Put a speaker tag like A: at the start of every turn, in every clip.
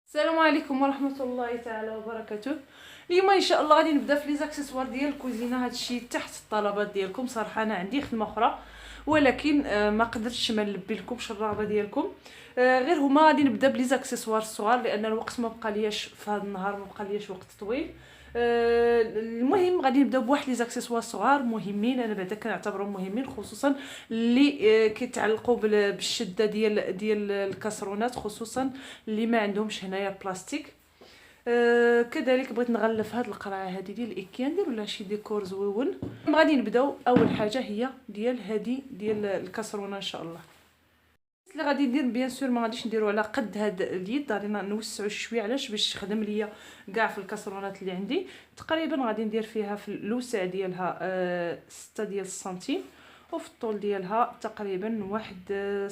A: السلام عليكم ورحمه الله تعالى وبركاته. اليوم ان شاء الله غادي نبدا في لي زاكسيسوار ديال الكوزينه. هادشي تحت الطلبات ديالكم. صراحه انا عندي خدمه اخرى ولكن ما قدرتش ما نلبي لكمش الرغبه ديالكم. غير هما غادي نبدا بلي زاكسيسوار الصغار لان الوقت ما بقى لياش في هذا النهار، ما بقى لياش وقت طويل. المهم غادي نبداو بواحد لي زاكسيسوار صغار مهمين، انا بعدا كنعتبرهم مهمين، خصوصا اللي كيتعلقوا بالشده ديال الكاسرونات، خصوصا اللي ما عندهمش هنايا بلاستيك. كذلك بغيت نغلف هاد القرعه هذه ديال الايكيا، ندير لها شي ديكور زويون. غادي نبداو اول حاجه هي ديال الكاسرونه ان شاء الله. اللي غادي ندير بيان سور ما غاديش نديرو على قد هاد اليد، غادي نوسعو شويه علاش باش تخدم ليا كاع في الكاسرونات اللي عندي. تقريبا غادي ندير فيها في الوسع ديالها 6 ديال السنتيم، وفي الطول ديالها تقريبا واحد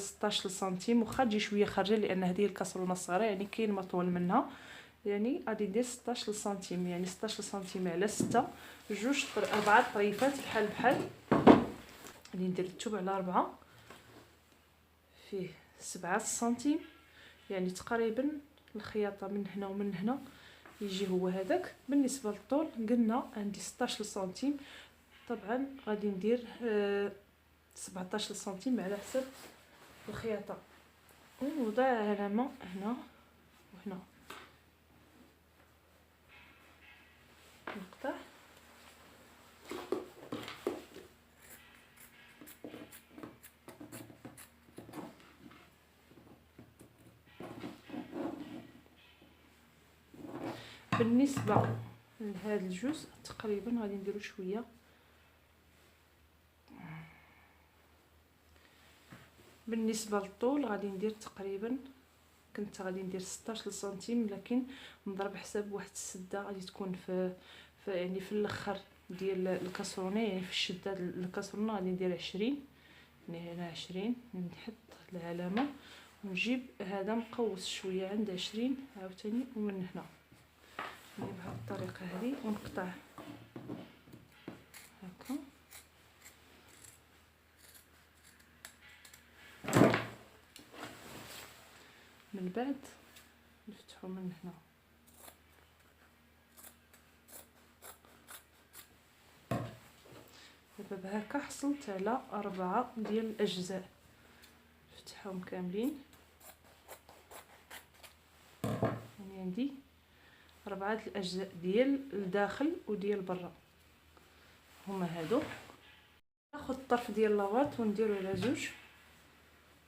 A: 16 سنتيم، واخا تجي شويه خارجه لان هذه الكاسرونه صغيره، يعني كاين ما طول منها. يعني غادي ندير 16 سنتيم، يعني 16 سنتيم على 6، جوج 4 طريفات بحال غادي ندير الثوب على 4 فيه 7 سنتيم، يعني تقريبا الخياطه من هنا ومن هنا يجي هو هذاك. بالنسبه للطول قلنا عندي 16 سنتيم، طبعا غادي ندير 17 سنتيم على حسب الخياطه، ونوضع علامه هنا وهنا، نقطع بالنسبه لهذا الجزء تقريبا غادي نديرو شويه. بالنسبه للطول غادي ندير تقريبا، كنت غادي ندير 16 سنتيم، لكن نضرب حساب واحد السده غادي تكون في يعني في الاخر ديال الكاسرونه، يعني في الشده ديال الكاسرونه غادي ندير 20، يعني هنا 20 نحط العلامه ونجيب هذا مقوس شويه عند 20 عاوتاني، ومن هنا يعني بهذه الطريقه هذه ونقطع هكا. من بعد نفتحو من هنا، دابا بهكا حصلت على 4 ديال الاجزاء، نفتحهم كاملين، يعني عندي 4 الاجزاء ديال الداخل وديال برا هما هادو. ناخذ الطرف ديال لاواط ونديرو على زوج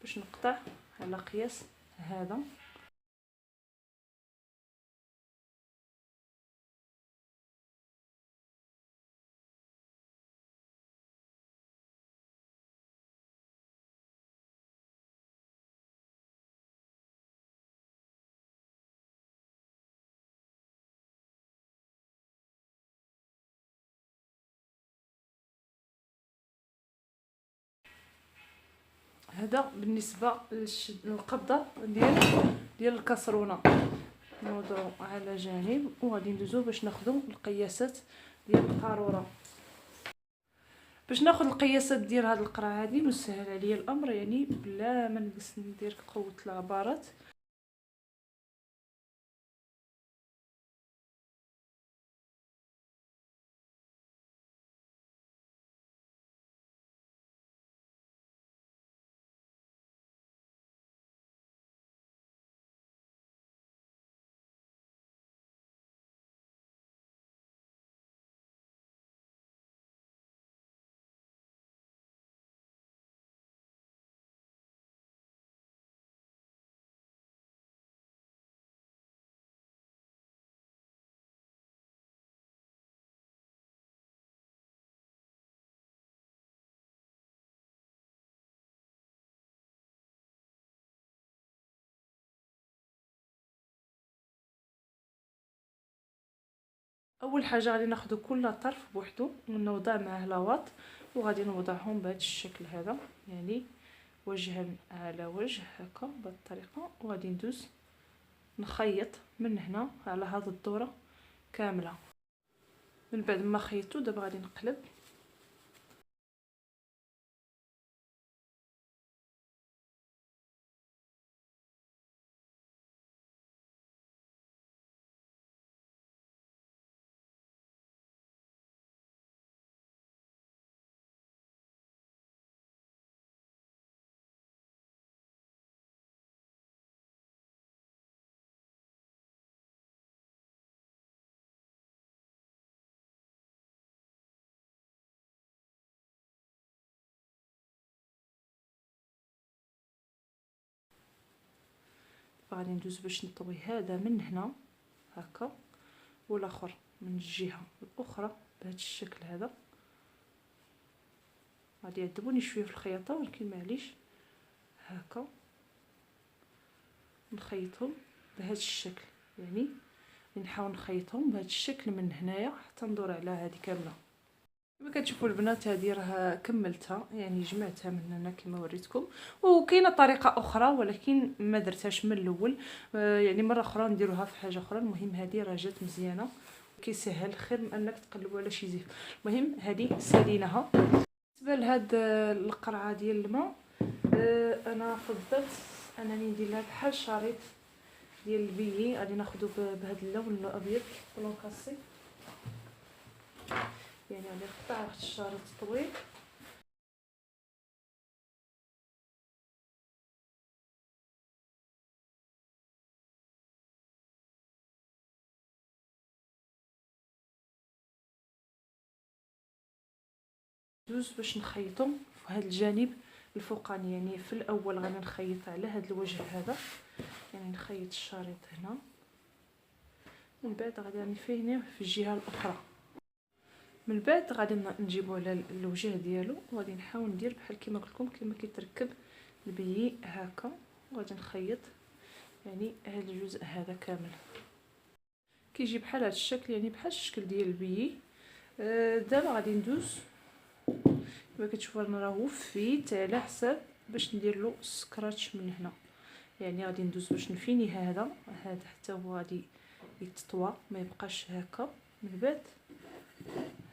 A: باش نقطع على قياس هذا. هذا بالنسبه للقبضه ديال الكاسرونه، نوضعو على جانب وغادي ندوزو باش ناخذو القياسات ديال القاروره. باش ناخذ القياسات ديال هاد القرعه هادي وسهل عليا الامر، يعني بلا ما نجلس ندير قوه العبارات. اول حاجه غادي ناخذ كل طرف بوحدو ونوضع معاه لاواط، وغادي نوضعهم بهذا الشكل هذا، يعني وجها على وجه هكا بهذه الطريقه، وغادي ندوز نخيط من هنا على هذه الدوره كامله. من بعد ما خيطو دابا غادي نقلب غادي ندوز باش نطوي هذا من هنا هكا، والاخر من الجهه الاخرى بهذا الشكل هذا. غادي يعذبوني شويه في الخياطه ولكن معليش، هكا نخيطهم بهذا الشكل، يعني نحاول نخيطهم بهذا الشكل من هنايا حتى ندور على هذه كامله. كما كتشوفوا البنات هذه راه كملتها، يعني جمعتها من هنا كما وريتكم. وكاينه طريقه اخرى ولكن ما درتهاش من الاول، يعني مره اخرى نديروها في حاجه اخرى. المهم هذه راه جات مزيانه، كيسهل خير من انك تقلبوا على شي زيت. المهم هذه ساليناها. بالنسبه لهاد القرعه ديال الماء، انا فضلت انني ندير لها بحال شريط ديال البيي. غادي ناخذو بهذا اللون الابيض لون كاسي، يعني غادي نقطع واحد الشريط طويل. دوز باش نخيطهم في هذا الجانب الفوقاني، يعني في الاول غادي نخيط على هذا الوجه هذا، يعني نخيط الشريط هنا، من بعد غادي نفينيه في الجهه الاخرى. من بعد غادي نجيبو على الوجه ديالو وغادي نحاول ندير بحال كما قلت لكم كما كيتركب البيي هكا، وغادي نخيط يعني هذا الجزء هذا كامل كيجي بحال هذا الشكل، يعني بحال الشكل ديال البيي. دابا غادي ندوز كما كتشوفوا انا راه وفيت على حساب باش ندير له سكراتش من هنا، يعني غادي ندوز باش نفيني هذا حتى هو غادي يتطوى ما يبقاش هكا. من بعد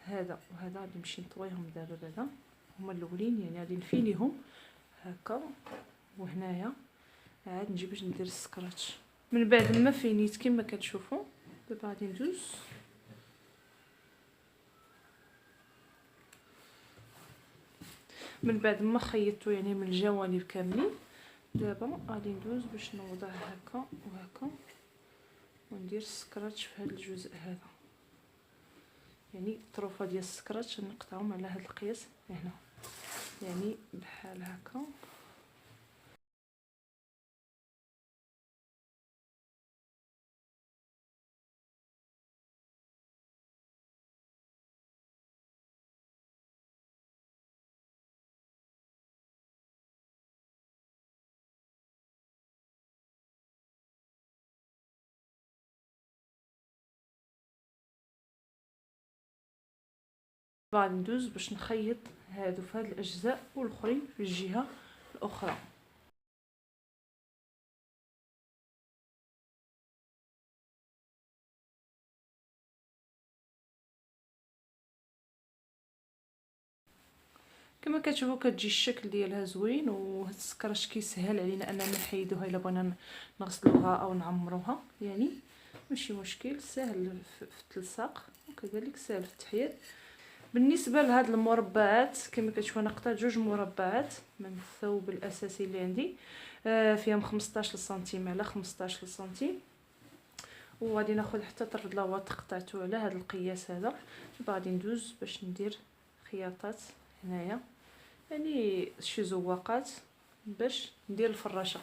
A: هذا وهذا غادي نمشي نطويهم دابا، بعدا هما الاولين يعني غادي نفينيهم هكا، وهنايا عاد نجي باش ندير السكراتش. من بعد ما فينيت كما كتشوفوا دابا غادي ندوز من بعد ما خيطته يعني من الجوانب كاملين. دابا غادي ندوز باش نوضع هكا وهكا وندير السكراتش في هذا الجزء هذا، يعني الطروفه ديال السكراتش نقطعهم على هذا القياس هنا، يعني بحال هكا. بعد ندوز باش نخيط هادو في هاد الاجزاء والاخرين في الجهه الاخرى. كما كتشوفوا كتجي الشكل ديالها زوين، وهاد السكرش كيسهل علينا اننا نحيدوها الا بغينا نغسلوها او نعمروها، يعني ماشي مشكل، سهل في التلصاق وكذلك سهل في التحيير. بالنسبه لهاد المربعات كما كتشوفوا انا قطعت جوج مربعات من الثوب الاساسي اللي عندي، فيهم 15 سنتيم على 15 سنتيم، وغادي ناخذ حتى طرف لاواط قطعته على هذا القياس هذا. غادي ندوز باش ندير خياطات هنايا، يعني شي زواقات باش ندير الفراشه.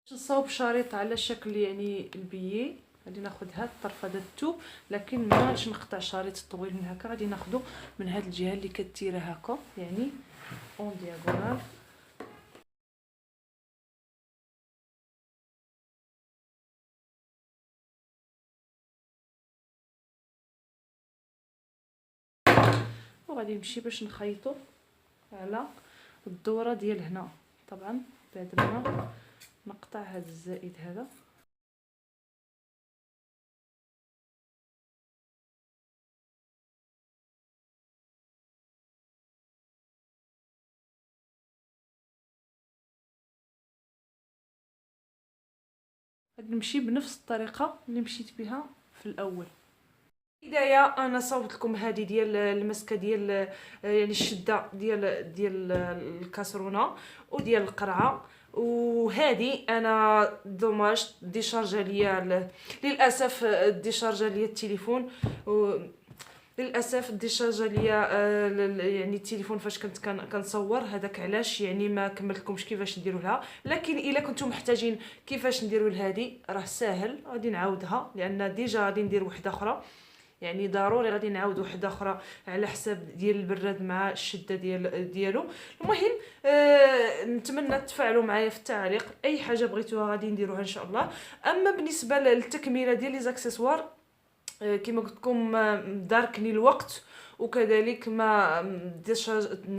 A: باش نصاوب شريط على شكل يعني البيي غادي ناخذ هاد الطرف هذا الثوب، لكن ما غاديش نقطع شريط طويل من هكا، غادي ناخذه من هاد الجهه اللي كتيره هكا، يعني اون دياغونال. وغادي نمشي باش نخيطو على الدوره ديال هنا. طبعا بعد ما نقطع هذا الزائد هذا غادي نمشي بنفس الطريقه اللي مشيت بها في الاول. بدايه انا صوبت لكم هذه ديال المسكه ديال يعني الشده ديال الكاسرونه وديال القرعه، وهذه انا دوماج ديشارجا ليا للاسف ديشارجا ليا التليفون، للاسف الديشارجه ليا يعني التليفون فاش كنت كنصور هذاك، علاش يعني ما كملتلكمش كيفاش نديروا لها. لكن الا كنتم محتاجين كيفاش نديروا لهذه راه ساهل، غادي نعاودها لان ديجا غادي ندير وحده اخرى، يعني ضروري غادي نعاود وحده اخرى على حساب ديال البراد مع الشده ديالو. المهم نتمنى تفاعلوا معايا في التعليق، اي حاجه بغيتوها غادي نديروها ان شاء الله. اما بالنسبه للتكميله ديال لي زاكسيسوار كما قلت لكم داركني الوقت، وكذلك ما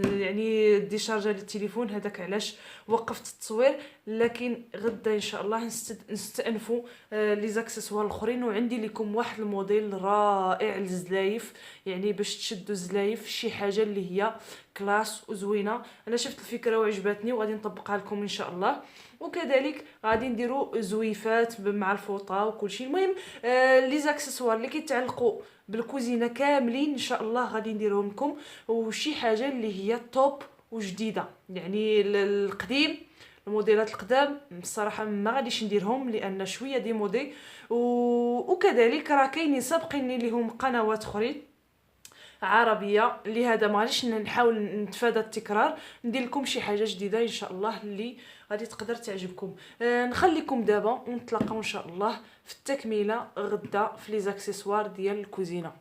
A: يعني ديشارجا للتليفون، هذاك علاش وقفت التصوير. لكن غدا ان شاء الله نستأنفوا لي زاكسيسوار الاخرين، وعندي لكم واحد الموديل رائع للزلايف، يعني باش تشدوا الزلايف شي حاجه اللي هي كلاس وزوينه. انا شفت الفكره وعجبتني وغادي نطبقها لكم ان شاء الله. وكذلك غادي نديروا زويفات مع الفوطه وكل شيء. المهم لي زاكسيسوار اللي كيتعلقوا بالكوزينه كاملين ان شاء الله غادي نديرهم لكم، وشي حاجه اللي هي توب وجديده. يعني القديم، الموديلات القدام بصراحه ما غاديش نديرهم لان شويه دي مودي. وكذلك راه كاينين سابقين لهم قنوات اخرين عربيه، لهذا ما غاديش نحاول نتفادى التكرار، ندير لكم شي حاجه جديده ان شاء الله اللي غادي تقدر تعجبكم. نخليكم دابا ونتلاقاو ان شاء الله في التكميله غدا في لي زاكسيسوار ديال الكوزينه.